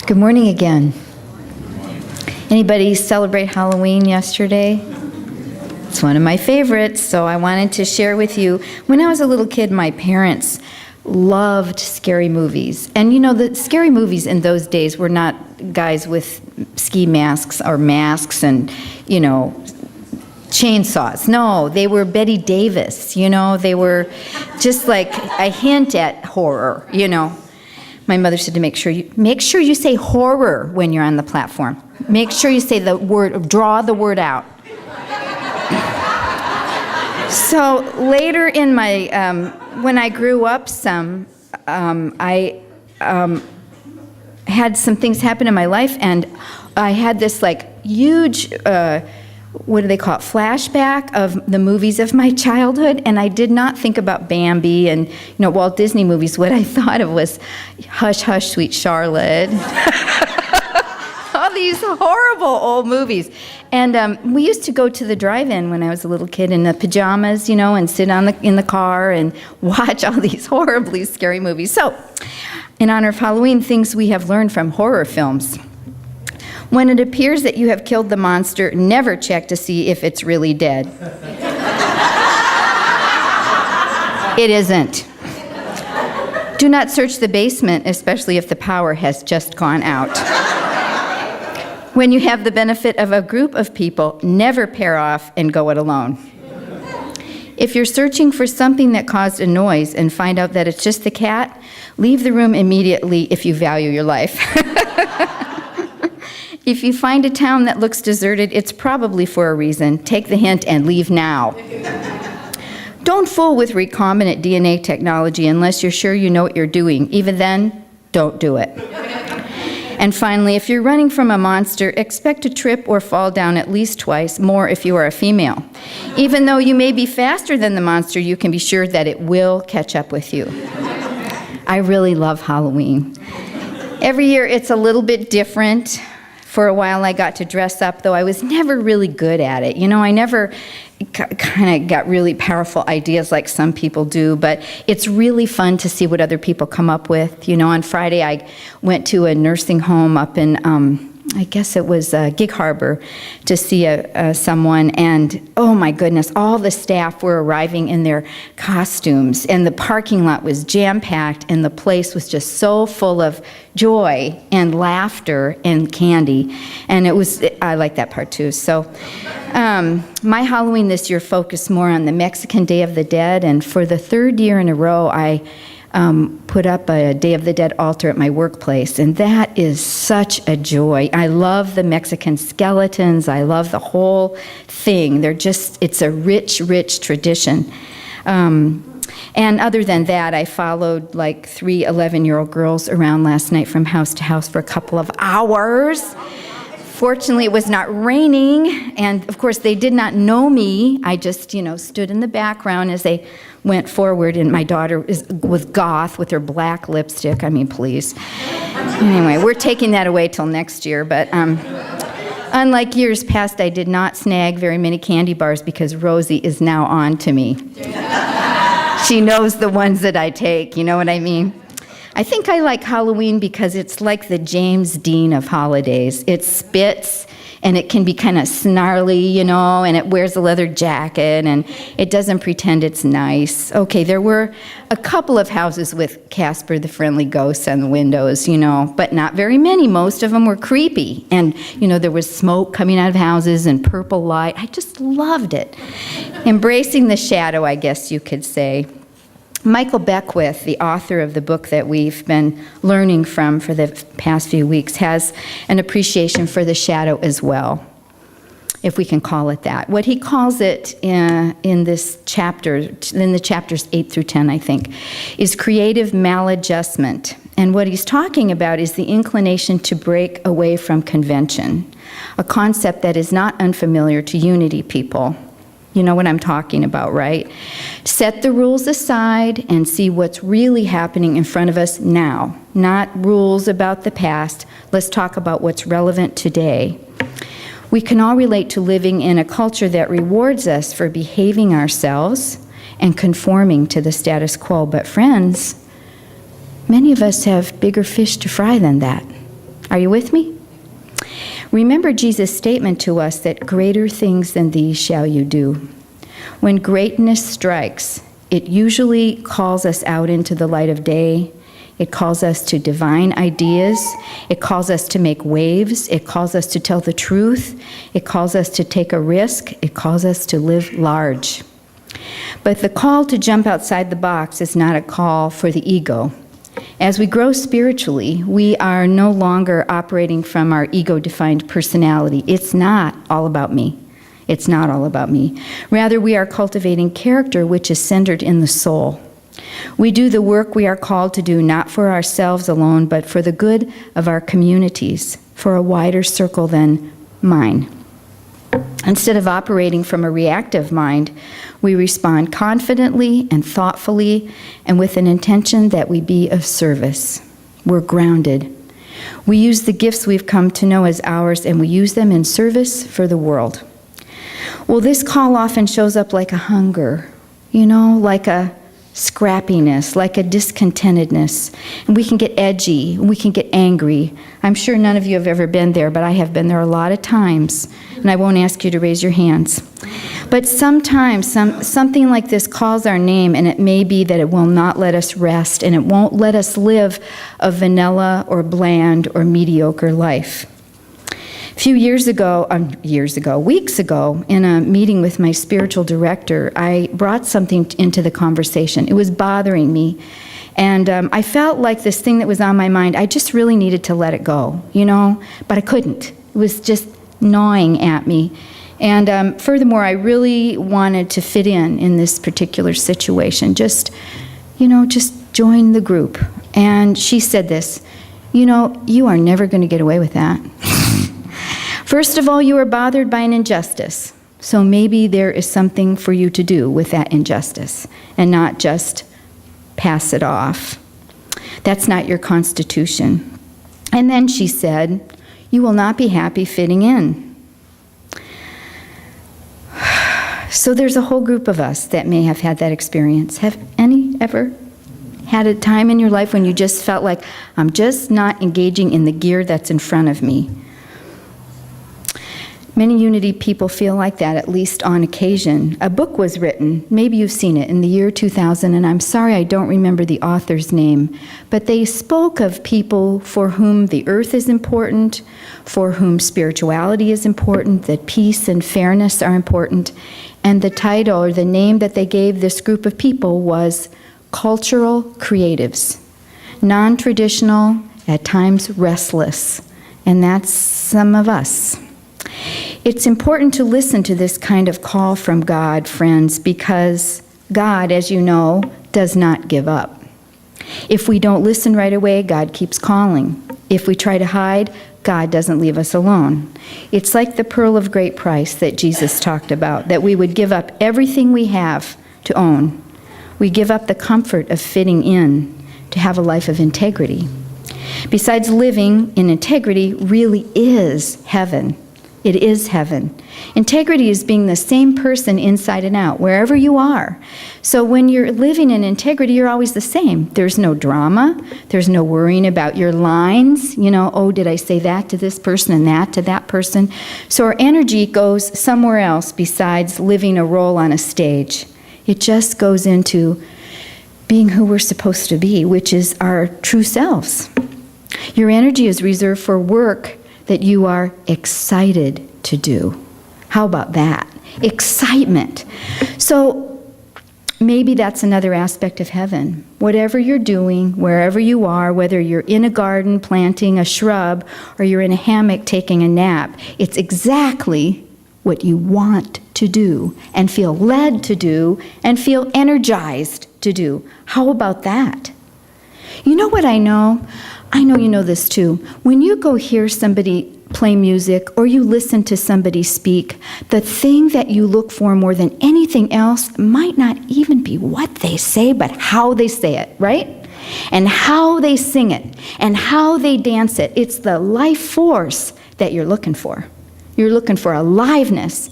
Good morning again. Anybody celebrate Halloween yesterday? It's one of my favorites, so I wanted to share with you. When I was a little kid, my parents loved scary movies. And you know, the scary movies in those days were not guys with ski masks or masks and, you know, chainsaws. No, they were Betty Davis, you know, they were just like a hint at horror, you know. My mother said to make sure you say horror when you're on the platform. Make sure you say the word, draw the word out. So later in my, when I grew up some, I had some things happen in my life, and I had this like huge, what do they call it, flashback of the movies of my childhood, and I did not think about Bambi and, you know, Walt Disney movies. What I thought of was Hush, Hush, Sweet Charlotte. All these horrible old movies. And we used to go to the drive-in when I was a little kid in the pajamas, you know, and sit in the car and watch all these horribly scary movies. So, in honor of Halloween, things we have learned from horror films. When it appears that you have killed the monster, never check to see if it's really dead. It isn't. Do not search the basement, especially if the power has just gone out. When you have the benefit of a group of people, never pair off and go it alone. If you're searching for something that caused a noise and find out that it's just the cat, leave the room immediately if you value your life. If you find a town that looks deserted, it's probably for a reason. Take the hint and leave now. Don't fool with recombinant DNA technology unless you're sure you know what you're doing. Even then, don't do it. And finally, if you're running from a monster, expect to trip or fall down at least twice, more if you are a female. Even though you may be faster than the monster, you can be sure that it will catch up with you. I really love Halloween. Every year it's a little bit different. For a while I got to dress up, though I was never really good at it. You know, I never kind of got really powerful ideas like some people do, but it's really fun to see what other people come up with. You know, on Friday I went to a nursing home up in, I guess it was Gig Harbor, to see someone, and oh my goodness, all the staff were arriving in their costumes, and the parking lot was jam-packed, and the place was just so full of joy and laughter and candy, and I like that part too. So my Halloween this year focused more on the Mexican Day of the Dead, and for the third year in a row I put up a Day of the Dead altar at my workplace, and that is such a joy. I love the Mexican skeletons. I love the whole thing. It's a rich, rich tradition. And other than that, I followed like 3 11-year-old girls around last night from house to house for a couple of hours. Fortunately, it was not raining, and of course, they did not know me. I just, you know, stood in the background as they went forward, and my daughter was goth with her black lipstick. I mean, please. Anyway, we're taking that away till next year, but unlike years past, I did not snag very many candy bars because Rosie is now on to me. She knows the ones that I take, you know what I mean? I think I like Halloween because it's like the James Dean of holidays. It spits, and it can be kind of snarly, you know, and it wears a leather jacket, and it doesn't pretend it's nice. Okay, there were a couple of houses with Casper the Friendly Ghost on the windows, you know, but not very many. Most of them were creepy, and, you know, there was smoke coming out of houses and purple light. I just loved it. Embracing the shadow, I guess you could say. Michael Beckwith, the author of the book that we've been learning from for the past few weeks, has an appreciation for the shadow as well, if we can call it that. What he calls it in this chapter, in the chapters 8 through 10, I think, is creative maladjustment. And what he's talking about is the inclination to break away from convention, a concept that is not unfamiliar to Unity people. You know what I'm talking about, right? Set the rules aside and see what's really happening in front of us now, not rules about the past. Let's talk about what's relevant today. We can all relate to living in a culture that rewards us for behaving ourselves and conforming to the status quo. But friends, many of us have bigger fish to fry than that. Are you with me? Remember Jesus' statement to us that greater things than these shall you do. When greatness strikes, it usually calls us out into the light of day. It calls us to divine ideas. It calls us to make waves. It calls us to tell the truth. It calls us to take a risk. It calls us to live large. But the call to jump outside the box is not a call for the ego. As we grow spiritually, we are no longer operating from our ego-defined personality. It's not all about me. It's not all about me. Rather, we are cultivating character which is centered in the soul. We do the work we are called to do not for ourselves alone, but for the good of our communities, for a wider circle than mine. Instead of operating from a reactive mind, we respond confidently and thoughtfully and with an intention that we be of service. We're grounded. We use the gifts we've come to know as ours, and we use them in service for the world. Well, this call often shows up like a hunger, like a scrappiness, like a discontentedness. And we can get edgy, and we can get angry. I'm sure none of you have ever been there, but I have been there a lot of times, and I won't ask you to raise your hands. But sometimes something like this calls our name, and it may be that it will not let us rest, and it won't let us live a vanilla or bland or mediocre life. A few weeks ago, in a meeting with my spiritual director, I brought something into the conversation. It was bothering me, and I felt like this thing that was on my mind, I just really needed to let it go, but I couldn't. It was just gnawing at me. And furthermore, I really wanted to fit in this particular situation, just join the group. And she said this, you are never going to get away with that. First of all, you are bothered by an injustice, so maybe there is something for you to do with that injustice and not just pass it off. That's not your constitution. And then she said, you will not be happy fitting in. So there's a whole group of us that may have had that experience. Have any ever had a time in your life when you just felt like, I'm just not engaging in the gear that's in front of me? Many Unity people feel like that, at least on occasion. A book was written, maybe you've seen it, in the year 2000, and I'm sorry I don't remember the author's name, but they spoke of people for whom the earth is important, for whom spirituality is important, that peace and fairness are important, and the title or the name that they gave this group of people was Cultural Creatives. Non-traditional, at times restless, and that's some of us. It's important to listen to this kind of call from God, friends, because God, as you know, does not give up. If we don't listen right away, God keeps calling. If we try to hide, God doesn't leave us alone. It's like the pearl of great price that Jesus talked about, that we would give up everything we have to own. We give up the comfort of fitting in to have a life of integrity. Besides, living in integrity really is heaven. It is heaven. Integrity is being the same person inside and out, wherever you are. So when you're living in integrity, you're always the same. There's no drama. There's no worrying about your lines. Did I say that to this person and that to that person? So our energy goes somewhere else besides living a role on a stage. It just goes into being who we're supposed to be, which is our true selves. Your energy is reserved for work that you are excited to do. How about that? Excitement. So maybe that's another aspect of heaven. Whatever you're doing, wherever you are, whether you're in a garden planting a shrub or you're in a hammock taking a nap, it's exactly what you want to do and feel led to do and feel energized to do. How about that? You know what I know? I know you know this too. When you go hear somebody play music or you listen to somebody speak, the thing that you look for more than anything else might not even be what they say, but how they say it, right? And how they sing it and how they dance it. It's the life force that you're looking for. You're looking for aliveness,